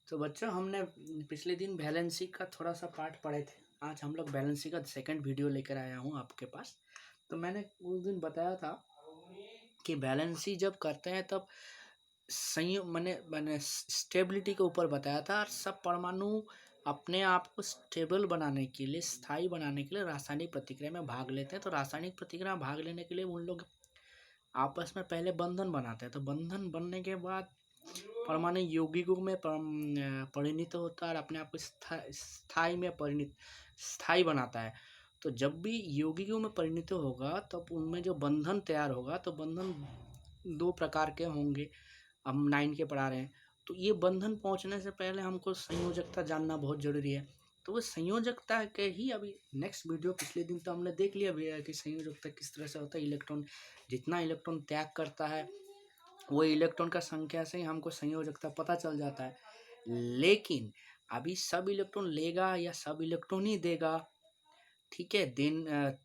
तो बच्चों हमने पिछले दिन वैलेंसी का थोड़ा सा पार्ट पढ़े थे। आज हम लोग वैलेंसी का सेकंड वीडियो लेकर आया हूँ आपके पास। तो मैंने उस दिन बताया था कि वैलेंसी जब करते हैं तब संयोग मैंने मैंने स्टेबिलिटी के ऊपर बताया था। और सब परमाणु अपने आप को स्टेबल बनाने के लिए, स्थायी बनाने के लिए रासायनिक प्रतिक्रिया में भाग लेते हैं। तो रासायनिक प्रतिक्रिया में भाग लेने के लिए उन लोग आपस में पहले बंधन बनाते हैं। तो बंधन बनने के बाद परमाणु यौगिकों में परिणत होता है और अपने आप को स्थायी में स्थायी बनाता है। तो जब भी यौगिकों में परिणत होगा तब उनमें जो बंधन तैयार होगा, तो बंधन दो प्रकार के होंगे। हम 9 के पढ़ा रहे हैं। तो ये बंधन पहुंचने से पहले हमको संयोजकता जानना बहुत जरूरी है। तो वो संयोजकता के ही अभी नेक्स्ट वीडियो, पिछले दिन तो हमने देख लिया भैया कि संयोजकता किस तरह से होता है। इलेक्ट्रॉन जितना इलेक्ट्रॉन त्याग करता है वो इलेक्ट्रॉन का संख्या से ही हमको संयोजकता पता चल जाता है। लेकिन अभी सब इलेक्ट्रॉन लेगा या सब इलेक्ट्रॉन ही देगा, ठीक है,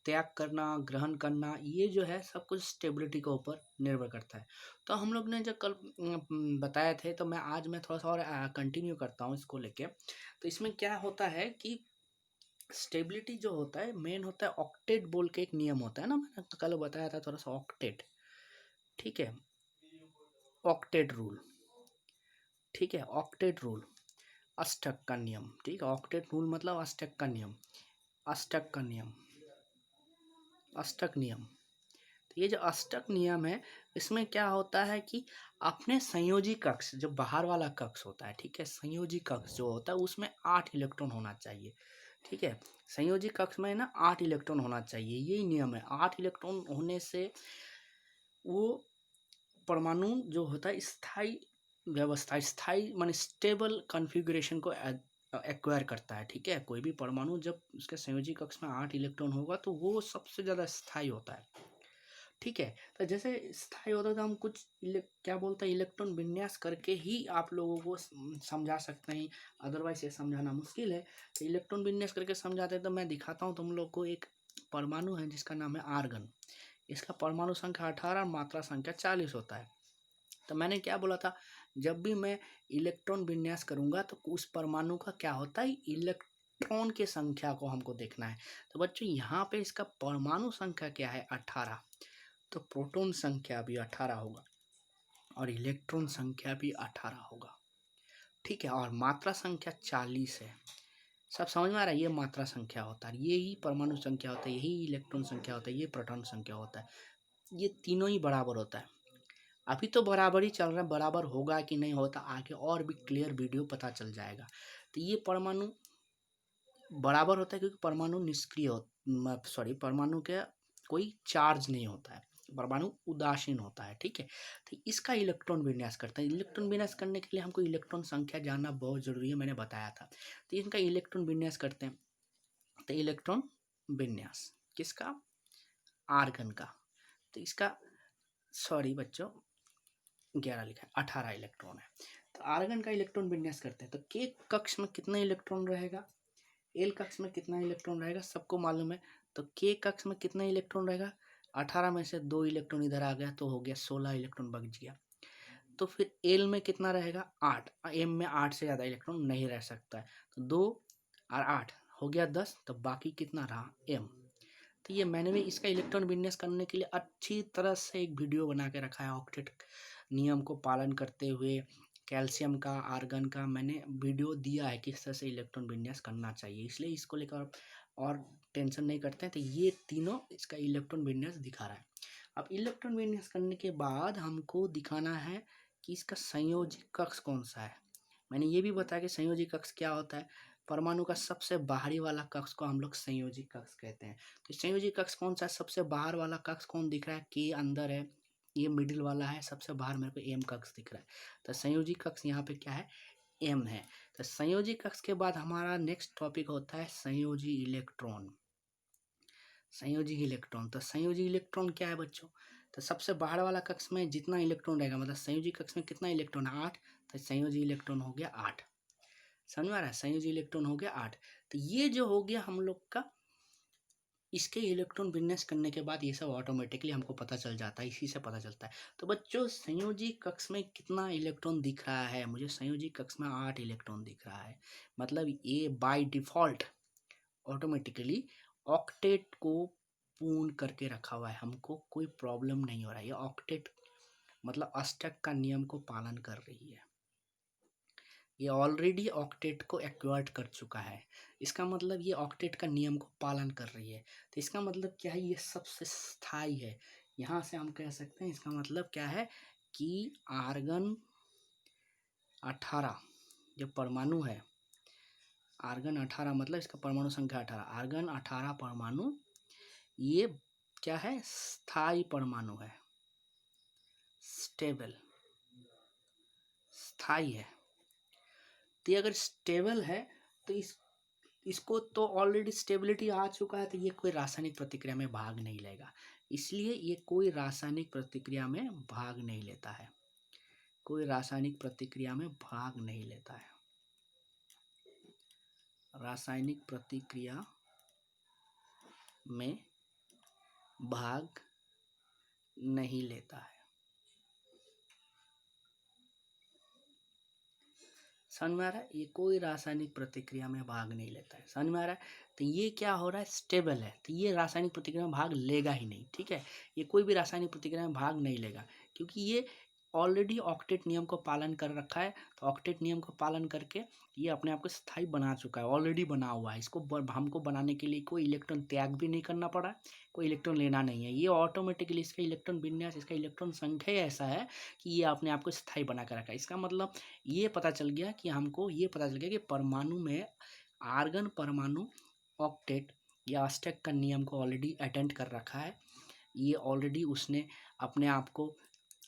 त्याग करना, ग्रहण करना, ये जो है सब कुछ स्टेबिलिटी के ऊपर निर्भर करता है। तो हम लोग ने जो कल बताए थे, तो आज मैं थोड़ा सा और कंटिन्यू करता हूँ इसको लेके। तो इसमें क्या होता है कि स्टेबिलिटी जो होता है मेन होता है ऑक्टेट बोल के एक नियम होता है ना। मैंने कल बताया था थोड़ा सा ऑक्टेट, ठीक है, ऑक्टेट रूल, ठीक है, ऑक्टेट रूल, अष्टक का नियम, ठीक है। ऑक्टेट रूल मतलब अष्टक का नियम, अष्टक का नियम, अष्टक नियम। तो ये जो अष्टक नियम है, इसमें क्या होता है कि अपने संयोजी कक्ष, जो बाहर वाला कक्ष होता है, ठीक है, संयोजी कक्ष जो होता है उसमें 8 इलेक्ट्रॉन होना चाहिए, ठीक है। संयोजी कक्ष में ना 8 इलेक्ट्रॉन होना चाहिए, यही नियम है। 8 इलेक्ट्रॉन होने से वो परमाणु जो होता है स्थायी व्यवस्था, स्थायी माने स्टेबल कॉन्फ़िगरेशन को एक्वायर करता है, ठीक है। कोई भी परमाणु जब उसके संयोजी कक्ष में 8 इलेक्ट्रॉन होगा तो वो सबसे ज़्यादा स्थायी होता है, ठीक है। तो जैसे स्थायी होता है तो हम कुछ क्या बोलते हैं, इलेक्ट्रॉन विन्यास करके ही आप लोगों को समझा सकते हैं, अदरवाइज ये समझाना मुश्किल है। तो इलेक्ट्रॉन विन्यास करके समझाते हैं। तो मैं दिखाता हूँ तुम लोग को। एक परमाणु है जिसका नाम है आर्गन। इसका परमाणु संख्या 18 और मात्रा संख्या 40 होता है। तो मैंने क्या बोला था, जब भी मैं इलेक्ट्रॉन विन्यास करूंगा तो उस परमाणु का क्या होता है, इलेक्ट्रॉन की संख्या को हमको देखना है। तो बच्चों यहाँ पे इसका परमाणु संख्या क्या है, 18। तो प्रोटॉन संख्या भी 18 होगा और इलेक्ट्रॉन संख्या भी 18 होगा, ठीक है। और मात्रा संख्या 40 है। सब समझ में आ रहा है, ये मात्रा संख्या होता है, ये ही परमाणु संख्या होता है, यही इलेक्ट्रॉन संख्या होता है, ये प्रोटॉन संख्या होता है। ये तीनों ही बराबर होता है। अभी तो बराबर ही चल रहा है, बराबर होगा कि नहीं होता आगे और भी क्लियर वीडियो पता चल जाएगा। तो ये परमाणु बराबर होता है क्योंकि परमाणु निष्क्रिय परमाणु के कोई चार्ज नहीं होता है, परमाणु उदासीन होता है, ठीक है। तो इसका इलेक्ट्रॉन विन्यास करता है। इलेक्ट्रॉन विन्यास करने के लिए हमको इलेक्ट्रॉन संख्या जानना बहुत जरूरी है, मैंने बताया था। तो इनका इलेक्ट्रॉन विन्यास करते हैं। तो इलेक्ट्रॉन विन्यास किसका, आर्गन का। तो इसका, सॉरी बच्चों, 11 लिखा है, 18 इलेक्ट्रॉन है। तो आर्गन का इलेक्ट्रॉन विन्यास करते हैं। तो के कक्ष में कितना इलेक्ट्रॉन रहेगा, एल कक्ष में कितना इलेक्ट्रॉन रहेगा, सबको मालूम है। तो के कक्ष में कितना इलेक्ट्रॉन रहेगा, 18 में से 2 इलेक्ट्रॉन इधर आ गया तो हो गया 16 इलेक्ट्रॉन बच गया। तो फिर एल में कितना रहेगा, 8। एम में 8 से ज़्यादा इलेक्ट्रॉन नहीं रह सकता है। तो 2 और 8 हो गया 10। तो बाकी कितना रहा, एम। तो ये मैंने भी इसका इलेक्ट्रॉन विन्यास करने के लिए अच्छी तरह से एक वीडियो बना के रखा है। ऑक्टेट नियम को पालन करते हुए कैल्शियम का, आर्गन का मैंने वीडियो दिया है किस तरह से इलेक्ट्रॉन विन्यास करना चाहिए, इसलिए इसको लेकर और टेंशन नहीं करते हैं। तो ये तीनों इसका इलेक्ट्रॉन विन्यास दिखा रहा है। अब इलेक्ट्रॉन विन्यास करने के बाद हमको दिखाना है कि इसका संयोजी कक्ष कौन सा है। मैंने ये भी बताया कि संयोजी कक्ष क्या होता है। परमाणु का सबसे बाहरी वाला कक्ष को हम लोग संयोजी कक्ष कहते हैं। तो संयोजी कक्ष कौन सा है, सबसे बाहर वाला कक्ष कौन दिख रहा है, के अंदर है, ये मिडिल वाला है, सबसे बाहर मेरे को एम कक्ष दिख रहा है। तो संयोजी कक्ष यहाँ पे क्या है, एम है। तो संयोजी कक्ष के बाद हमारा नेक्स्ट टॉपिक होता है संयोजी इलेक्ट्रॉन। संयोजी इलेक्ट्रॉन, तो संयोजी इलेक्ट्रॉन क्या है बच्चों, तो सबसे बाहर वाला कक्ष में जितना इलेक्ट्रॉन रहेगा, मतलब संयोजी कक्ष में कितना इलेक्ट्रॉन है, 8। तो संयोजी इलेक्ट्रॉन हो गया 8। समझ में आ रहा है, संयोजी इलेक्ट्रॉन हो गया 8। तो ये जो हो गया हम लोग का इसके इलेक्ट्रॉन विन्यास करने के बाद ये सब ऑटोमेटिकली हमको पता चल जाता है, इसी से पता चलता है। तो बच्चों संयोजी कक्ष में कितना इलेक्ट्रॉन दिख रहा है? मुझे संयोजी कक्ष में 8 इलेक्ट्रॉन दिख रहा है। मतलब ये बाय डिफ़ॉल्ट ऑटोमेटिकली ऑक्टेट को पूर्ण करके रखा हुआ है, हमको कोई प्रॉब्लम नहीं हो रहा है। ये ऑक्टेट मतलब अष्टक का नियम को पालन कर रही है। ये ऑलरेडी ऑक्टेट को एक्वायर्ड कर चुका है, इसका मतलब ये ऑक्टेट का नियम को पालन कर रही है। तो इसका मतलब क्या है? ये सबसे स्थायी है। यहाँ से हम कह सकते हैं इसका मतलब क्या है कि आर्गन 18 जो परमाणु है, आर्गन 18 मतलब इसका परमाणु संख्या 18, आर्गन 18 परमाणु ये क्या है? स्थायी परमाणु है, स्टेबल, स्थायी है। तो ये अगर स्टेबल है तो इसको तो ऑलरेडी स्टेबिलिटी आ चुका है, तो ये कोई रासायनिक प्रतिक्रिया में भाग नहीं लेगा। इसलिए ये कोई रासायनिक प्रतिक्रिया में भाग नहीं लेता है, कोई रासायनिक प्रतिक्रिया में भाग नहीं लेता है, रासायनिक प्रतिक्रिया में भाग नहीं लेता है। समझ में आ रहा है? ये कोई रासायनिक प्रतिक्रिया में भाग नहीं लेता है। समझ में आ रहा है? तो ये क्या हो रहा है? स्टेबल है, तो ये रासायनिक प्रतिक्रिया में भाग लेगा ही नहीं। ठीक है, ये कोई भी रासायनिक प्रतिक्रिया में भाग नहीं लेगा, क्योंकि ये ऑलरेडी ऑक्टेट नियम को पालन कर रखा है। तो ऑक्टेट नियम को पालन करके ये अपने आप को स्थायी बना चुका है, ऑलरेडी बना हुआ है। इसको हमको बनाने के लिए कोई इलेक्ट्रॉन त्याग भी नहीं करना पड़ा, कोई इलेक्ट्रॉन लेना नहीं है। ये ऑटोमेटिकली इसका इलेक्ट्रॉन विन्यास, इसका इलेक्ट्रॉन संख्या ही ऐसा है कि ये अपने आप को स्थायी बना कर रखा है। इसका मतलब ये पता चल गया कि हमको ये पता चल गया कि परमाणु में आर्गन परमाणु ऑक्टेट या अष्टक का नियम को ऑलरेडी अटेंड कर रखा है। ये ऑलरेडी उसने अपने आप को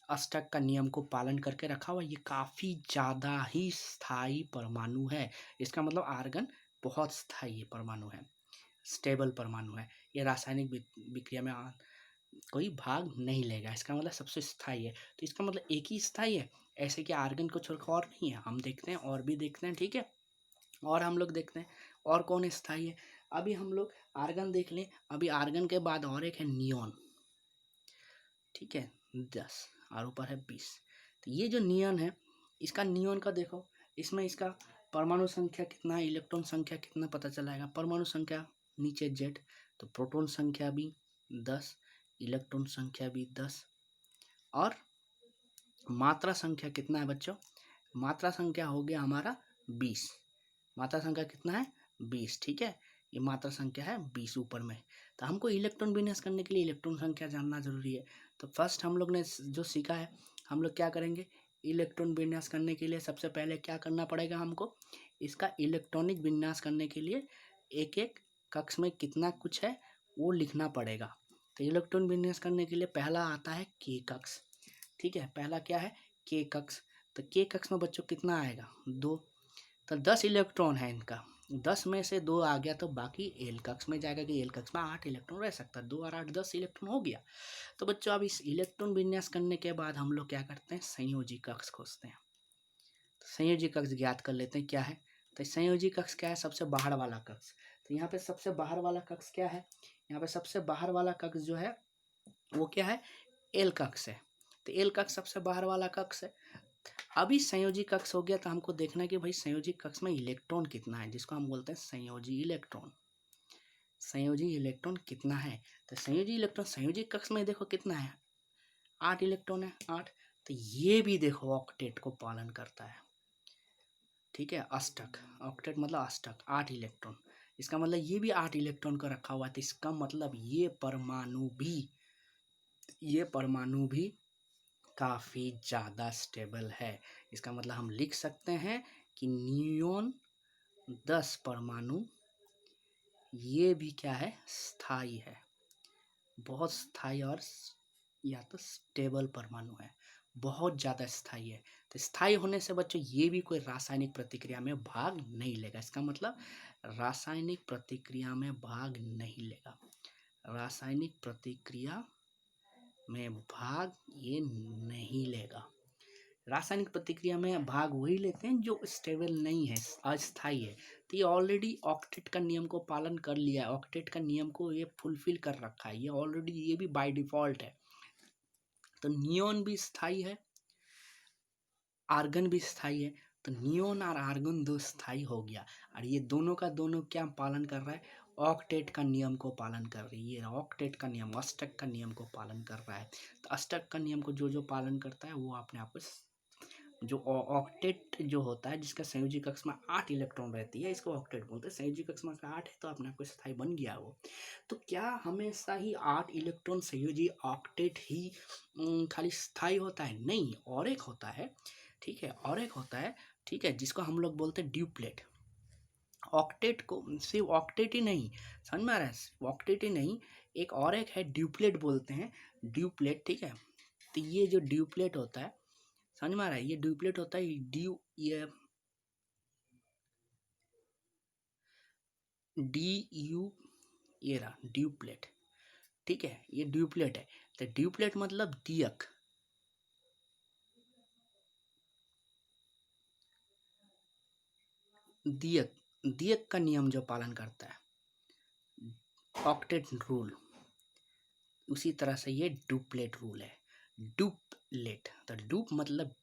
अष्टक का नियम को पालन करके रखा हुआ। ये काफ़ी ज़्यादा ही स्थायी परमाणु है। इसका मतलब आर्गन बहुत स्थायी परमाणु है, स्टेबल परमाणु है। ये रासायनिक विक्रिया में कोई भाग नहीं लेगा, इसका मतलब सबसे स्थायी है। तो इसका मतलब एक ही स्थायी है, ऐसे कि आर्गन को छोड़कर और नहीं है। हम देखते हैं और भी देखते हैं, ठीक है। और हम लोग देखते हैं और कौन स्थायी है। अभी हम लोग आर्गन देख लें, अभी आर्गन के बाद और एक है नियॉन, ठीक है, 10 और ऊपर है 20। तो ये जो नियॉन है, इसका नियॉन का देखो, इसमें इसका परमाणु संख्या कितना है, इलेक्ट्रॉन संख्या कितना पता चलाएगा। परमाणु संख्या नीचे Z, तो प्रोटॉन संख्या भी 10, इलेक्ट्रॉन संख्या भी 10, और मात्रा संख्या कितना है बच्चों? मात्रा संख्या हो गया हमारा 20। मात्रा संख्या कितना है? 20, ठीक है। ये मात्रा संख्या है 20 ऊपर में। तो हमको इलेक्ट्रॉन विन्यास करने के लिए इलेक्ट्रॉन संख्या जानना जरूरी है। तो फर्स्ट हम लोग ने जो सीखा है, हम लोग क्या करेंगे? इलेक्ट्रॉन विन्यास करने के लिए सबसे पहले क्या करना पड़ेगा हमको? इसका इलेक्ट्रॉनिक विन्यास करने के लिए एक एक कक्ष में कितना कुछ है वो लिखना पड़ेगा। तो इलेक्ट्रॉन विन्यास करने के लिए पहला आता है के कक्ष, ठीक है। पहला क्या है? के कक्ष। तो के कक्ष में बच्चों कितना आएगा? 2। तो 10 इलेक्ट्रॉन है इनका, 10 में से 2 आ गया तो बाकी एल कक्ष में जाएगा, कि एल कक्ष में 8 इलेक्ट्रॉन रह सकता है। 2 और 8 10 इलेक्ट्रॉन हो गया। तो बच्चों अब इस इलेक्ट्रॉन विन्यास करने के बाद हम लोग क्या करते हैं? संयोजी कक्ष खोजते हैं। तो संयोजी कक्ष ज्ञात कर लेते हैं क्या है। तो संयोजी कक्ष क्या है? सबसे बाहर वाला कक्ष। तो यहाँ पे सबसे बाहर वाला कक्ष क्या है? यहाँ पे सबसे बाहर वाला कक्ष जो है वो क्या है? एल कक्ष है। तो एल कक्ष सबसे बाहर वाला कक्ष है। अभी संयोजी कक्ष हो गया, तो हमको देखना है कि भाई संयोजी कक्ष में इलेक्ट्रॉन कितना है, जिसको हम बोलते हैं संयोजी इलेक्ट्रॉन। संयोजी इलेक्ट्रॉन कितना है? तो संयोजी इलेक्ट्रॉन संयोजी कक्ष में देखो कितना है? 8 इलेक्ट्रॉन है, 8। तो ये भी देखो ऑक्टेट को पालन करता है, ठीक है। अष्टक, ऑक्टेट मतलब अष्टक, 8 इलेक्ट्रॉन। इसका मतलब ये भी 8 इलेक्ट्रॉन का रखा हुआ है। तो इसका मतलब ये परमाणु भी काफ़ी ज़्यादा स्टेबल है। इसका मतलब हम लिख सकते हैं कि नियॉन 10 परमाणु ये भी क्या है? स्थायी है, बहुत स्थायी, और या तो स्टेबल परमाणु है, बहुत ज़्यादा स्थायी है। तो स्थायी होने से बच्चों ये भी कोई रासायनिक प्रतिक्रिया में भाग नहीं लेगा। इसका मतलब रासायनिक प्रतिक्रिया में भाग नहीं लेगा, रासायनिक प्रतिक्रिया में भाग ये नहीं लेगा। रासायनिक प्रतिक्रिया में भाग वही लेते हैं जो स्टेबल नहीं है, अस्थाई है। तो ये ऑलरेडी ऑक्टेट का नियम को पालन कर लिया है, ऑक्टेट का नियम को ये फुलफिल कर रखा है, ये ऑलरेडी, ये भी बाय डिफॉल्ट है। तो नियोन भी स्थाई है, आर्गन भी स्थाई है। तो नियोन और आर्गन दो स्थाई हो गया, और ये दोनों का दोनों क्या पालन कर रहा है, ऑक्टेट का नियम को पालन कर रही है। ऑक्टेट का नियम अष्टक का नियम को पालन कर रहा है। तो अष्टक का नियम को जो जो पालन करता है वो अपने आप को, जो ऑक्टेट जो होता है जिसका संयोजी कक्ष में 8 इलेक्ट्रॉन रहती है, इसको ऑक्टेट बोलते हैं। संयोजी कक्ष में 8 है तो अपने आप को स्थाई बन गया वो। तो क्या हमेशा ही 8 इलेक्ट्रॉन संयोजी ऑक्टेट ही खाली स्थाई होता है? नहीं, और एक होता है, ठीक है, और एक होता है, ठीक है, जिसको हम लोग बोलते हैं ड्यूप्लेट। ऑक्टेट को सिर्फ ऑक्टेट ही नहीं, समझ में आ रहा है, ऑक्टेट ही नहीं, एक और एक है ड्यूप्लेट बोलते हैं, ड्यूप्लेट, ठीक है। तो ये जो ड्यूप्लेट होता है, समझ में आ रहा है, ये ड्यूप्लेट होता है, ये डी यू, ये रहा ड्यूप्लेट, ठीक है, ये ड्यूप्लेट है। तो ड्यूप्लेट मतलब दियक, दियक, दियक का नियम जो पालन करता है, ऑक्टेट रूल, उसी तरह से ये डुप्लेट रूल है। डुप्लेट, तो डुप मतलब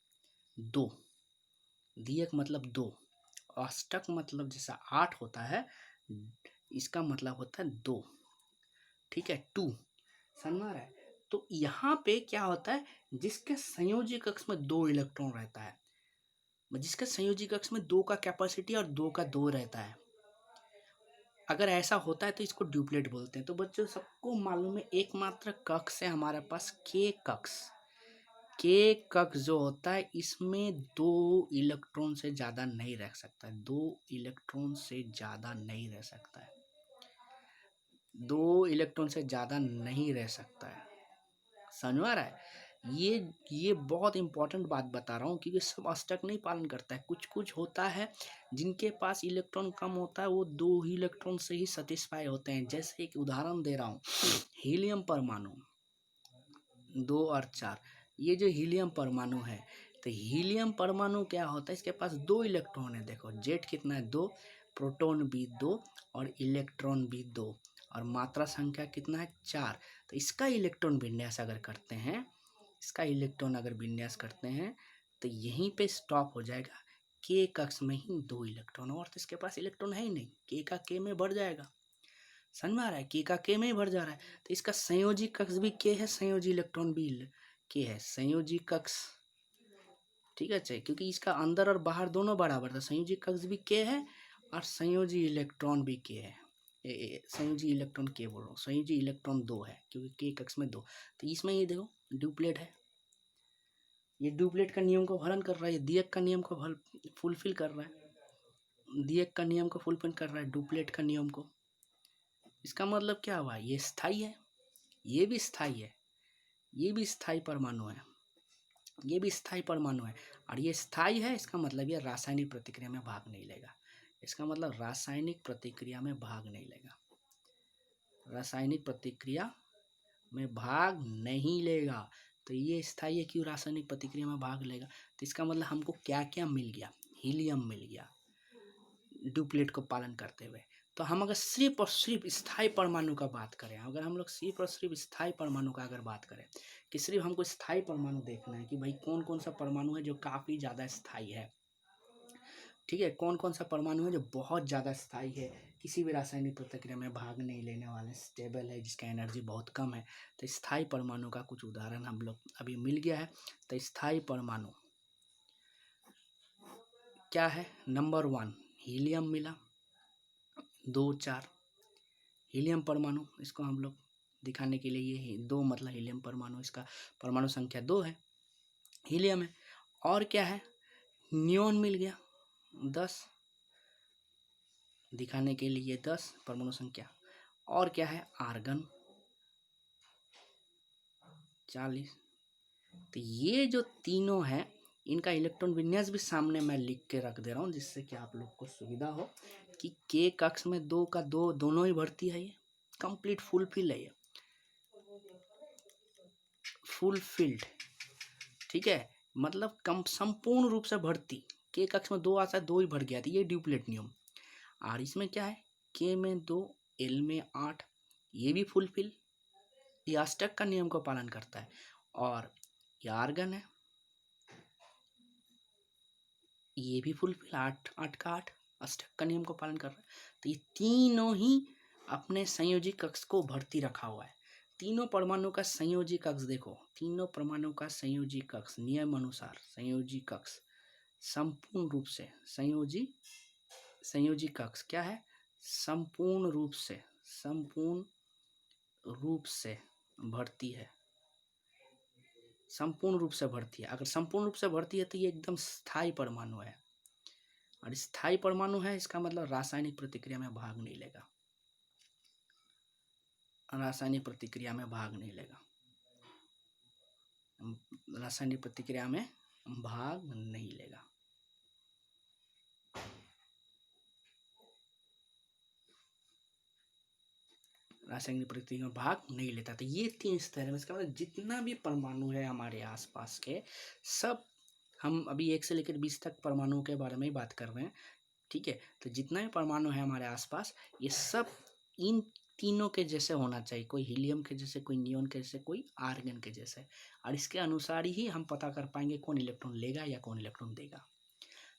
दो, दियक मतलब दो, अष्टक मतलब जैसा 8 होता है, इसका मतलब होता है 2, ठीक है, 2, समझ में आ रहा है। तो यहाँ पे क्या होता है, जिसके संयोजी कक्ष में 2 इलेक्ट्रॉन रहता है, जिसके संयोजी कक्ष में 2 का कैपेसिटी और 2 का 2 रहता है, अगर ऐसा होता है तो इसको ड्यूप्लेट बोलते हैं। तो बच्चों सबको मालूम है, एकमात्र कक्ष है हमारे पास के कक्ष। के कक्ष जो होता है इसमें 2 इलेक्ट्रॉन से ज़्यादा नहीं रह सकता है, 2 इलेक्ट्रॉन से ज़्यादा नहीं रह सकता है, 2 इलेक्ट्रॉन से ज़्यादा नहीं रह सकता है, समझ में आ रहा है। ये बहुत इंपॉर्टेंट बात बता रहा हूँ, क्योंकि सब अष्टक नहीं पालन करता है। कुछ कुछ होता है जिनके पास इलेक्ट्रॉन कम होता है, वो 2 ही इलेक्ट्रॉन से ही सेटिस्फाई होते हैं। जैसे एक उदाहरण दे रहा हूँ, हीलियम परमाणु 2 और 4, ये जो हीलियम परमाणु है, तो हीलियम परमाणु क्या होता है, इसके पास 2 इलेक्ट्रॉन है। देखो जेड कितना है, 2, प्रोटॉन भी 2 और इलेक्ट्रॉन भी 2, और मात्रा संख्या कितना है, 4। तो इसका इलेक्ट्रॉन विन्यास अगर करते हैं, इसका इलेक्ट्रॉन अगर विन्यास करते हैं, तो यहीं पे स्टॉप हो जाएगा, के कक्ष में ही 2 इलेक्ट्रॉन, और तो इसके पास इलेक्ट्रॉन है ही नहीं, के का के में बढ़ जाएगा, समझ में आ रहा है, के का के में ही भर जा रहा है। तो इसका संयोजी कक्ष भी के है, संयोजी इलेक्ट्रॉन भी के है, संयोजी कक्ष, ठीक है, चाहिए, क्योंकि इसका अंदर और बाहर दोनों बराबर था, संयोजी कक्ष भी के है और संयोजी इलेक्ट्रॉन भी के है, संयोजी इलेक्ट्रॉन के बोल रहा हूँ, संयोजी इलेक्ट्रॉन 2 है, क्योंकि के कक्ष में 2। तो इसमें ये देखो ड्यूप्लेट है, ये ड्यूप्लेट का नियम को हरण कर रहा है, ये दियक का नियम को फुलफिल कर रहा है, दियक का नियम को फुलफिल कर रहा है ड्यूप्लेट का नियम को। इसका मतलब क्या हुआ, ये स्थाई है, ये भी स्थाई है, ये भी स्थाई परमाणु है, ये भी स्थाई परमाणु है, और ये स्थाई है, इसका मतलब ये रासायनिक प्रतिक्रिया में भाग नहीं लेगा, इसका मतलब रासायनिक प्रतिक्रिया में भाग नहीं लेगा, रासायनिक प्रतिक्रिया में भाग नहीं लेगा। तो ये स्थाई है, क्यों रासायनिक प्रतिक्रिया में भाग लेगा, तो इसका मतलब हमको क्या क्या मिल गया, हीलियम मिल गया ड्यूप्लेट को पालन करते हुए। तो हम अगर सिर्फ और सिर्फ स्थायी परमाणु का बात करें, अगर हम लोग सिर्फ और सिर्फ स्थायी परमाणु का अगर बात करें, कि सिर्फ हमको स्थायी परमाणु देखना है कि भाई कौन कौन सा परमाणु है जो काफ़ी ज़्यादा स्थायी है, ठीक है, कौन कौन सा परमाणु है जो बहुत ज़्यादा स्थायी है, किसी भी रासायनिक प्रतिक्रिया में भाग नहीं लेने वाले, स्टेबल है, जिसका एनर्जी बहुत कम है। तो स्थायी परमाणु का कुछ उदाहरण हम लोग अभी मिल गया है। तो स्थायी परमाणु क्या है, नंबर 1 हीलियम मिला, 2 4 हीलियम परमाणु, इसको हम लोग दिखाने के लिए ये 2 मतलब हीलियम परमाणु, इसका परमाणु संख्या 2 है, हीलियम है। और क्या है, नियोन मिल गया 10, दिखाने के लिए 10 परमाणु संख्या। और क्या है, आर्गन 40। तो ये जो तीनों हैं, इनका इलेक्ट्रॉन विन्यास भी सामने मैं लिख के रख दे रहा हूँ, जिससे कि आप लोग को सुविधा हो कि के कक्ष में 2 का 2 दोनों ही भर्ती है, ये कंप्लीट फुलफिल है, ये फुलफिल्ड, ठीक है, मतलब कम संपूर्ण रूप से भरती, के कक्ष में 2 आता है, 2 ही भर गया था, ये ड्यूप्लेट नियम। और इसमें क्या है, के में 2, एल में 8, ये भी फुलफिल, ये अष्टक का नियम को पालन करता है। और ये आर्गन है, ये भी फुलफिल, 8 8 का 8 अष्टक का नियम को पालन कर रहा है। तो ये तीनों ही अपने संयोजी कक्ष को भर्ती रखा हुआ है। तीनों परमाणु का संयोजी कक्ष देखो, तीनों परमाणु का संयोजी कक्ष नियम अनुसार संयोजी कक्ष संपूर्ण रूप से संयोजी कक्ष क्या है, संपूर्ण रूप से भर्ती है, संपूर्ण रूप से भर्ती है। अगर संपूर्ण रूप से भर्ती है तो ये एकदम स्थायी परमाणु है, और स्थायी परमाणु है इसका मतलब रासायनिक प्रतिक्रिया में भाग नहीं लेगा, रासायनिक प्रतिक्रिया में भाग नहीं लेगा, रासायनिक प्रतिक्रिया में भाग नहीं लेगा। रासायनिक प्रतिक्रिया में भाग नहीं लेता। तो ये 3 स्तर है, इसका मतलब जितना भी परमाणु है हमारे आसपास के सब, हम अभी 1 से लेकर 20 तक परमाणुओं के बारे में ही बात कर रहे हैं, ठीक है। तो जितना भी परमाणु है हमारे आसपास ये सब इन तीनों के जैसे होना चाहिए, कोई हीलियम के जैसे, कोई नियोन के जैसे, कोई आर्गन के जैसे, और इसके अनुसार ही हम पता कर पाएंगे कौन इलेक्ट्रॉन लेगा या कौन इलेक्ट्रॉन देगा।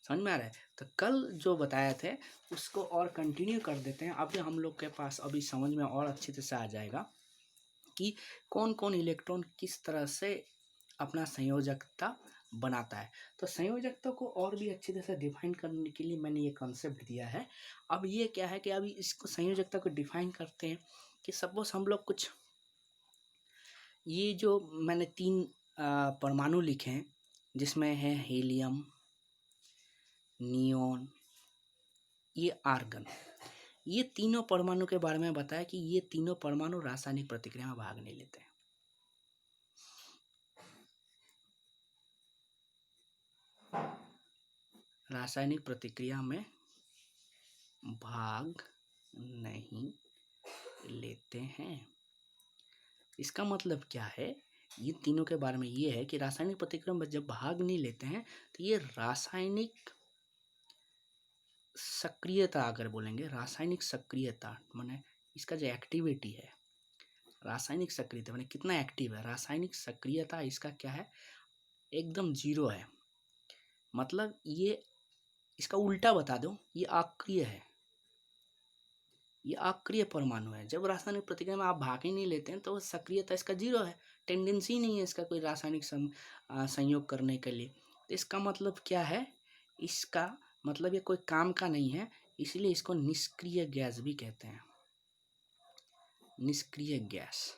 समझ में आ रहा है। तो कल जो बताए थे उसको और कंटिन्यू कर देते हैं। अभी हम लोग के पास अभी समझ में और अच्छे से आ जाएगा कि कौन कौन इलेक्ट्रॉन किस तरह से अपना संयोजकता बनाता है। तो संयोजकता को और भी अच्छी तरह से डिफाइन करने के लिए मैंने ये कॉन्सेप्ट दिया है। अब ये क्या है कि अभी इसको संयोजकता को डिफाइन करते हैं कि सपोज हम लोग कुछ, ये जो मैंने 3 परमाणु लिखे हैं जिसमें है हीलियम, नियोन, ये आर्गन, ये तीनों परमाणु के बारे में बताया कि ये तीनों परमाणु रासायनिक प्रतिक्रिया में भाग नहीं लेते हैं। रासायनिक प्रतिक्रिया में भाग नहीं लेते हैं। इसका मतलब क्या है, ये तीनों के बारे में ये है कि रासायनिक प्रतिक्रिया में जब भाग नहीं लेते हैं तो ये रासायनिक सक्रियता, अगर बोलेंगे रासायनिक सक्रियता माने इसका जो एक्टिविटी है, रासायनिक सक्रियता माने कितना एक्टिव है, रासायनिक सक्रियता इसका क्या है, एकदम 0 है। मतलब ये इसका उल्टा बता दो, ये अक्रिय है, ये अक्रिय परमाणु है। जब रासायनिक प्रतिक्रिया में आप भाग ही नहीं लेते हैं तो सक्रियता इसका 0 है, टेंडेंसी नहीं है इसका कोई रासायनिक संयोग करने के लिए। तो इसका मतलब क्या है, इसका मतलब ये कोई काम का नहीं है, इसलिए इसको निष्क्रिय गैस भी कहते हैं, निष्क्रिय गैस,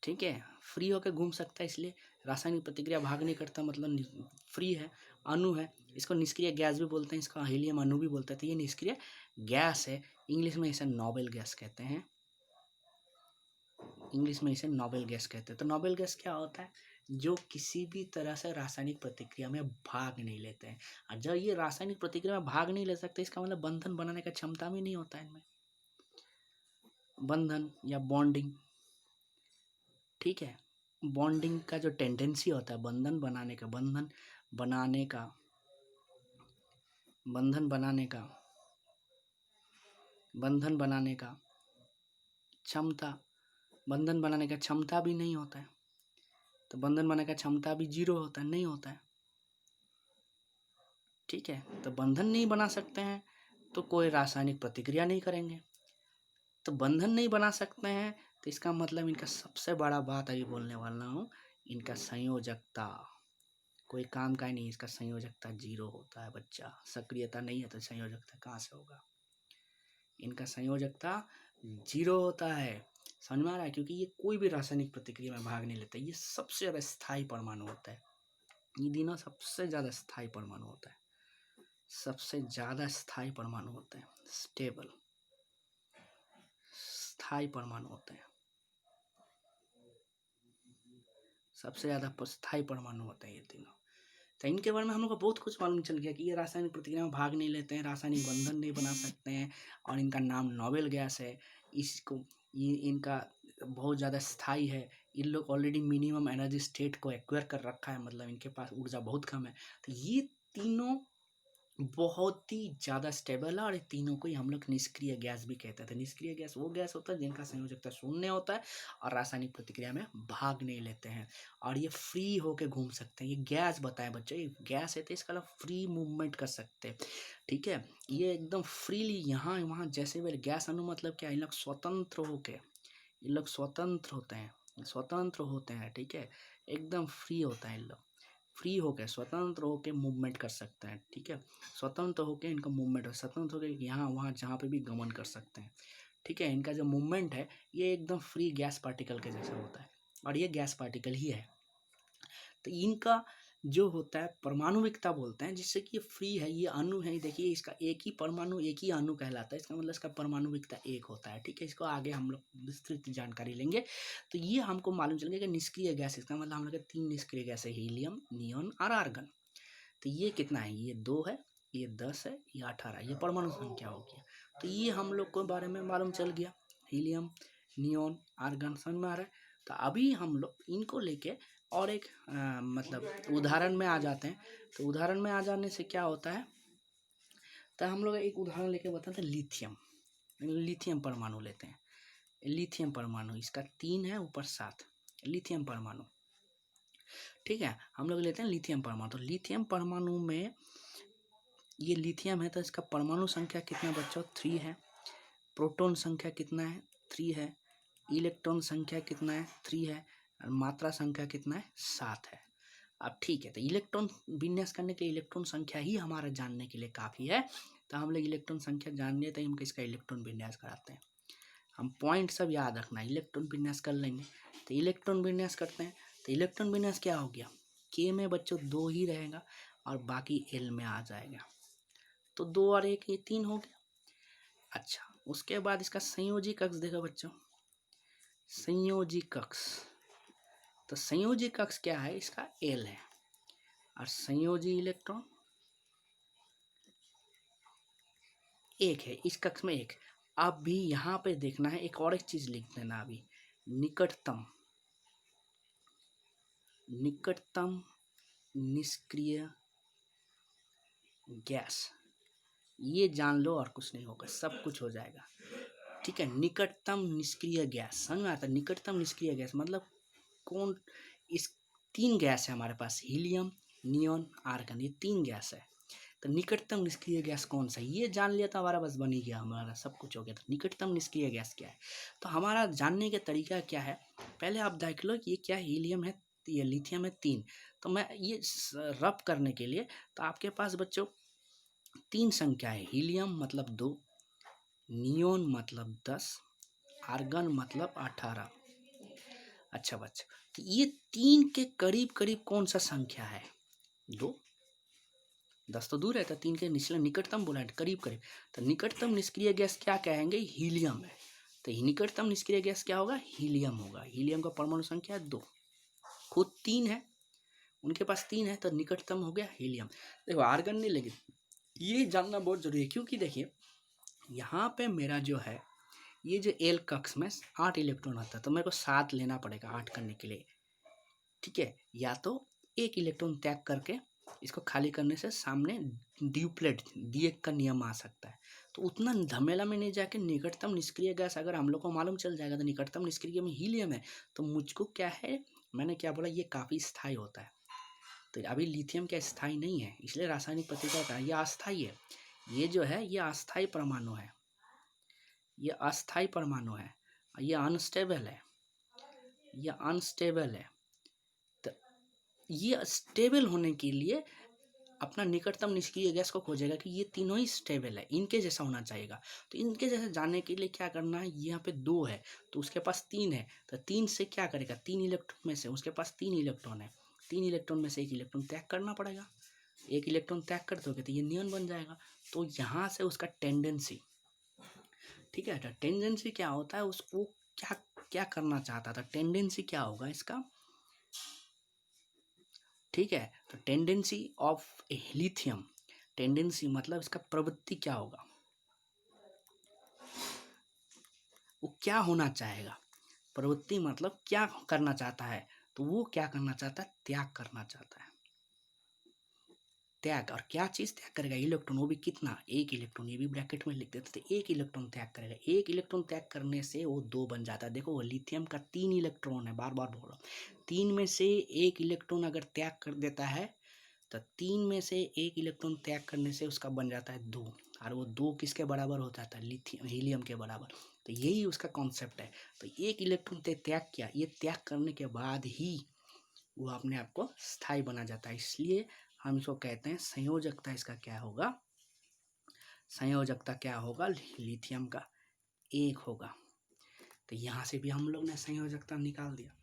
ठीक है। फ्री होकर घूम सकता है, इसलिए रासायनिक प्रतिक्रिया भाग नहीं करता, मतलब फ्री है, अणु है, इसको निष्क्रिय गैस भी बोलते हैं, इसका हीलियम अणु भी बोलते हैं। तो ये निष्क्रिय गैस है, इंग्लिश में इसे नोबेल गैस कहते हैं, इंग्लिश में इसे नोबेल गैस कहते हैं। तो नोबेल गैस क्या होता है, जो किसी भी तरह से रासायनिक प्रतिक्रिया में भाग नहीं लेते हैं। और जब ये रासायनिक प्रतिक्रिया में भाग नहीं ले सकते, इसका मतलब बंधन बनाने का क्षमता भी नहीं होता है इनमें, बंधन या बॉन्डिंग, ठीक है। बॉन्डिंग का जो टेंडेंसी होता है, बंधन बनाने का, बंधन बनाने का क्षमता, बंधन बनाने का क्षमता भी नहीं होता है। तो बंधन बनाने का क्षमता भी 0 होता है, नहीं होता है, ठीक है। तो बंधन नहीं बना सकते हैं तो कोई रासायनिक प्रतिक्रिया नहीं करेंगे। तो बंधन नहीं बना सकते हैं तो इसका मतलब इनका सबसे बड़ा बात अभी बोलने वाला हूँ, इनका संयोजकता कोई काम का ही नहीं, इसका संयोजकता 0 होता है बच्चा। सक्रियता नहीं है तो संयोजकता कहाँ से होगा, इनका संयोजकता 0 होता है। समझ में आ रहा है, क्योंकि ये कोई भी रासायनिक प्रतिक्रिया में भाग नहीं लेता, ये सबसे ज़्यादा स्थायी परमाणु होता है, ये तीनों सबसे ज़्यादा स्थायी परमाणु होता है, सबसे ज़्यादा स्थायी परमाणु होते हैं, स्टेबल स्थायी परमाणु होते हैं, सबसे ज़्यादा स्थायी परमाणु होते हैं ये तीनों। तो इनके बारे में हम लोग को बहुत कुछ मालूम चल गया कि ये रासायनिक प्रतिक्रिया में भाग नहीं लेते हैं, रासायनिक बंधन नहीं बना सकते हैं, और इनका नाम नोबेल गैस है। इसको ये इनका बहुत ज़्यादा स्थायी है, इन लोग ऑलरेडी मिनिमम एनर्जी स्टेट को एक्वायर कर रखा है, मतलब इनके पास ऊर्जा बहुत कम है। तो ये तीनों बहुत ही ज़्यादा स्टेबल है और ये तीनों को ही हम लोग निष्क्रिय गैस भी कहते थे। निष्क्रिय गैस वो गैस होता है जिनका संयोजकता शून्य होता है और रासायनिक प्रतिक्रिया में भाग नहीं लेते हैं और ये फ्री होके घूम सकते हैं। ये गैस बताए बच्चों, ये गैस है तो इसका मतलब फ्री मूवमेंट कर सकते हैं, ठीक है। ये एकदम फ्रीली यहाँ वहाँ जैसे भी गैस अणु मतलब क्या, इन लोग स्वतंत्र होके, इन लोग स्वतंत्र होते हैं, स्वतंत्र होते हैं, ठीक है, एकदम फ्री होता है। इन लोग फ्री होकर स्वतंत्र होकर मूवमेंट कर सकते हैं, ठीक है, स्वतंत्र होकर इनका मूवमेंट है, स्वतंत्र होकर यहाँ वहाँ जहाँ पे भी गमन कर सकते हैं, ठीक है। इनका जो मूवमेंट है ये एकदम फ्री गैस पार्टिकल के जैसा होता है और ये गैस पार्टिकल ही है। तो इनका जो होता है परमाणुविकता बोलते हैं, जिससे कि ये फ्री है, ये अणु है, देखिए इसका एक ही परमाणु एक ही अणु कहलाता है, इसका मतलब इसका परमाणुविकता एक होता है, ठीक है। इसको आगे हम लोग विस्तृत जानकारी लेंगे। तो ये हमको मालूम चलेगा कि निष्क्रिय गैस, इसका मतलब हम लोग 3 निष्क्रिय गैस है, हीलियम, नियोन और आर्गन। तो ये कितना है, ये 2 है, ये 10 है, ये 18, ये परमाणु संख्या हो गया। तो ये हम लोग को बारे में मालूम चल गया, हीलियम, नियोन, आर्गन, समझ में आ रहा है। तो अभी हम लोग इनको लेके और एक मतलब उदाहरण में आ जाते हैं। तो उदाहरण में आ जाने से क्या होता है, तो हम लोग एक उदाहरण लेके बताते हैं, लिथियम। लिथियम परमाणु लेते हैं, लिथियम परमाणु, इसका 3 है ऊपर 7, लिथियम परमाणु, ठीक है। हम लोग लेते हैं लिथियम परमाणु। तो लिथियम परमाणु में ये लिथियम है तो इसका परमाणु संख्या कितना बच्चों, 3 है। प्रोटॉन संख्या कितना है, 3 है। इलेक्ट्रॉन संख्या कितना है, 3 है। और मात्रा संख्या कितना है, 7 है। अब ठीक है, तो इलेक्ट्रॉन विन्यास करने के इलेक्ट्रॉन संख्या ही हमारा जानने के लिए काफ़ी है। तो हम लोग इलेक्ट्रॉन संख्या जान लिए तो हम इसका इलेक्ट्रॉन विन्यास कराते हैं। हम पॉइंट सब याद रखना, इलेक्ट्रॉन विन्यास कर लेंगे। तो इलेक्ट्रॉन विन्यास करते हैं, तो इलेक्ट्रॉन विन्यास क्या हो गया, के में बच्चों 2 ही रहेगा और बाकी एल में आ जाएगा। तो 2 और 1 ये 3 हो गया। अच्छा, उसके बाद इसका संयोजी कक्ष देखो बच्चों, संयोजी कक्ष। तो संयोजी कक्ष क्या है, इसका एल है और संयोजी इलेक्ट्रॉन 1 है, इस कक्ष में 1। अब भी यहाँ पे देखना है, एक और एक चीज लिख देना अभी, निकटतम, निकटतम निष्क्रिय गैस, ये जान लो और कुछ नहीं होगा, सब कुछ हो जाएगा, ठीक है। निकटतम निष्क्रिय गैस, समझ में आता है, निकटतम निष्क्रिय गैस मतलब कौन, इस 3 गैस है हमारे पास, हीलियम, नियोन, आर्गन, ये 3 गैस है। तो निकटतम निष्क्रिय गैस कौन सा है, ये जान लिया तो हमारा बस बन ही गया, हमारा सब कुछ हो गया। तो निकटतम निष्क्रिय गैस क्या है, तो हमारा जानने का तरीका क्या है, पहले आप देख लो कि ये क्या, हीलियम है, ये लिथियम है 3। तो मैं ये रफ करने के लिए, तो आपके पास बच्चों 3 संख्या है, हीलियम मतलब 2, नियोन मतलब 10, आर्गन मतलब 18। अच्छा बच्चा, तो ये 3 के करीब करीब कौन सा संख्या है, 2, 10 तो दूर है, तो 3 के निचले निकटतम बोला है, करीब करीब। तो निकटतम निष्क्रिय गैस क्या कहेंगे, हीलियम है। तो निकटतम निष्क्रिय गैस क्या होगा, हीलियम होगा। हीलियम का परमाणु संख्या 2, खुद 3 है, उनके पास 3 है, तो निकटतम हो गया हीलियम। देखो आर्गन नहीं, लेकिन ये जानना बहुत जरूरी है, क्योंकि देखिए यहाँ पे मेरा जो है, ये जो एल कक्ष में 8 इलेक्ट्रॉन आता है, तो मेरे को 7 लेना पड़ेगा 8 करने के लिए, ठीक है। या तो 1 इलेक्ट्रॉन त्याग करके इसको खाली करने से सामने ड्यूप्लेट दिए का नियम आ सकता है। तो उतना झमेला में नहीं जाके निकटतम निष्क्रिय गैस अगर हम लोग को मालूम चल जाएगा, तो निकटतम निष्क्रिय में हीलियम है, तो मुझको क्या है, मैंने क्या बोला, ये काफ़ी स्थायी होता है। तो अभी लिथियम क्या स्थायी नहीं है, इसलिए रासायनिक प्रतिक्रिया का ये अस्थायी है। ये जो है ये अस्थायी परमाणु है, ये अस्थायी परमाणु है, ये अनस्टेबल है, ये अनस्टेबल है। तो ये स्टेबल होने के लिए अपना निकटतम निष्क्रिय गैस को खोजेगा कि ये तीनों ही स्टेबल है, इनके जैसा होना चाहिएगा। तो इनके जैसे जानने के लिए क्या करना है, यहाँ पे 2 है तो उसके पास 3 है, तो 3 से क्या करेगा, 3 इलेक्ट्रॉन में से उसके पास 3 इलेक्ट्रॉन है, 3 इलेक्ट्रॉन में से 1 इलेक्ट्रॉन त्याग करना पड़ेगा। 1 इलेक्ट्रॉन त्याग कर दोगे तो ये नियन बन जाएगा। तो यहाँ से उसका टेंडेंसी, ठीक है, तो टेंडेंसी क्या होता है, उसको क्या क्या करना चाहता था, टेंडेंसी क्या होगा इसका, ठीक है। तो टेंडेंसी ऑफ लिथियम, टेंडेंसी मतलब इसका प्रवृत्ति क्या होगा, वो क्या होना चाहेगा, प्रवृत्ति मतलब क्या करना चाहता है, तो वो क्या करना चाहता है, त्याग करना चाहता है। त्याग, और क्या चीज त्याग करेगा, इलेक्ट्रॉन, वो भी कितना, एक इलेक्ट्रॉन, ये भी ब्रैकेट में लिख देते थे, एक इलेक्ट्रॉन त्याग करेगा। एक इलेक्ट्रॉन त्याग करने से वो दो बन जाता है। देखो लिथियम का 3 इलेक्ट्रॉन है, बार बार बोल रहा हूँ, 3 में से एक इलेक्ट्रॉन अगर त्याग कर देता है तो 3 में से एक इलेक्ट्रॉन त्याग करने से उसका बन जाता है 2, और वो 2 किसके बराबर हो जाता है, लिथियम, हीलियम के बराबर। तो यही उसका कॉन्सेप्ट है। तो एक इलेक्ट्रॉन त्याग किया, ये त्याग करने के बाद ही वो अपने आप को स्थायी बना जाता है, इसलिए हम इसको कहते हैं संयोजकता। इसका क्या होगा, संयोजकता क्या होगा, लिथियम का 1 होगा। तो यहाँ से भी हम लोग ने संयोजकता निकाल दिया।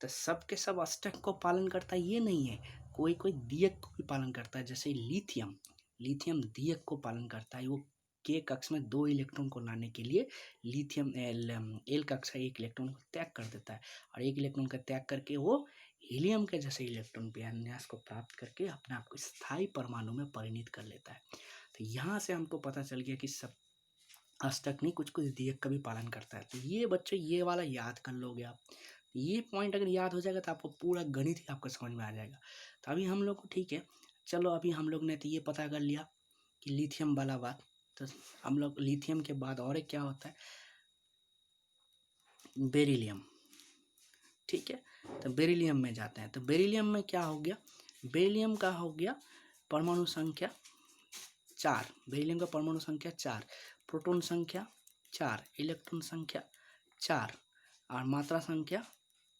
तो सब के सब अष्टक को पालन करता है ये नहीं है, कोई कोई दियक को भी पालन करता है। जैसे लिथियम, लिथियम दियक को पालन करता है। वो के कक्ष में 2 इलेक्ट्रॉन को लाने के लिए लिथियम एल कक्ष का 1 इलेक्ट्रॉन को त्याग कर देता है, और 1 इलेक्ट्रॉन का त्याग करके वो हीलियम के जैसे इलेक्ट्रॉन विन्यास को प्राप्त करके अपने आप को स्थायी परमाणु में परिणित कर लेता है। तो यहाँ से हमको पता चल गया कि सब अष्टक नहीं, कुछ कुछ दियक का भी पालन करता है। तो ये बच्चों ये वाला याद कर लोगे आप, ये पॉइंट अगर याद हो जाएगा तो आपको पूरा गणित ही आपको समझ में आ जाएगा। तो अभी हम लोग को ठीक है, चलो अभी हम लोग ने तो ये पता कर लिया कि लिथियम वाला बात। तो हम लोग लिथियम के बाद और एक क्या होता है, बेरिलियम। ठीक है, तो बेरिलियम में जाते हैं। तो बेरिलियम में क्या हो गया, बेरिलियम का हो गया परमाणु संख्या 4, बेरिलियम का परमाणु संख्या 4, प्रोटॉन संख्या 4, इलेक्ट्रॉन संख्या 4, और मात्रा संख्या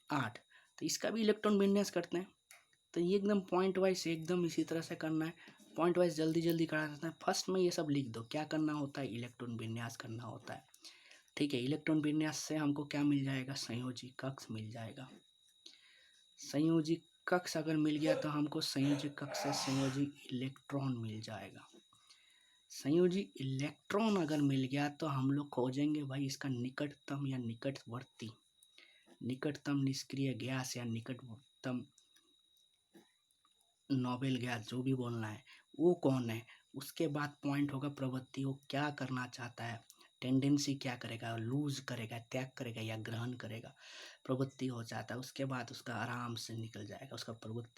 8। तो इसका भी इलेक्ट्रॉन विन्यास करते हैं। तो ये एकदम पॉइंट वाइज एकदम इसी तरह से करना है, पॉइंट वाइज जल्दी जल्दी करा देते हैं। फर्स्ट में ये सब लिख दो, क्या करना होता है, इलेक्ट्रॉन विन्यास करना होता है। ठीक है, इलेक्ट्रॉन विन्यास से हमको क्या मिल जाएगा, संयोजी कक्ष मिल जाएगा। संयोजी कक्ष अगर मिल गया तो हमको संयोजी कक्ष से संयोजी इलेक्ट्रॉन मिल जाएगा। संयोजी इलेक्ट्रॉन अगर मिल गया तो हम लोग खोजेंगे भाई इसका निकटतम या निकटवर्ती, निकटतम निष्क्रिय गैस या निकटतम नोबेल गैस, जो भी बोलना है, वो कौन है। उसके बाद पॉइंट होगा प्रवृत्ति, वो क्या करना चाहता है, टेंडेंसी क्या करेगा, लूज करेगा, त्याग करेगा या ग्रहण करेगा, प्रवृत्ति हो जाता है। उसके बाद उसका आराम से निकल जाएगा, उसका प्रवृत्ति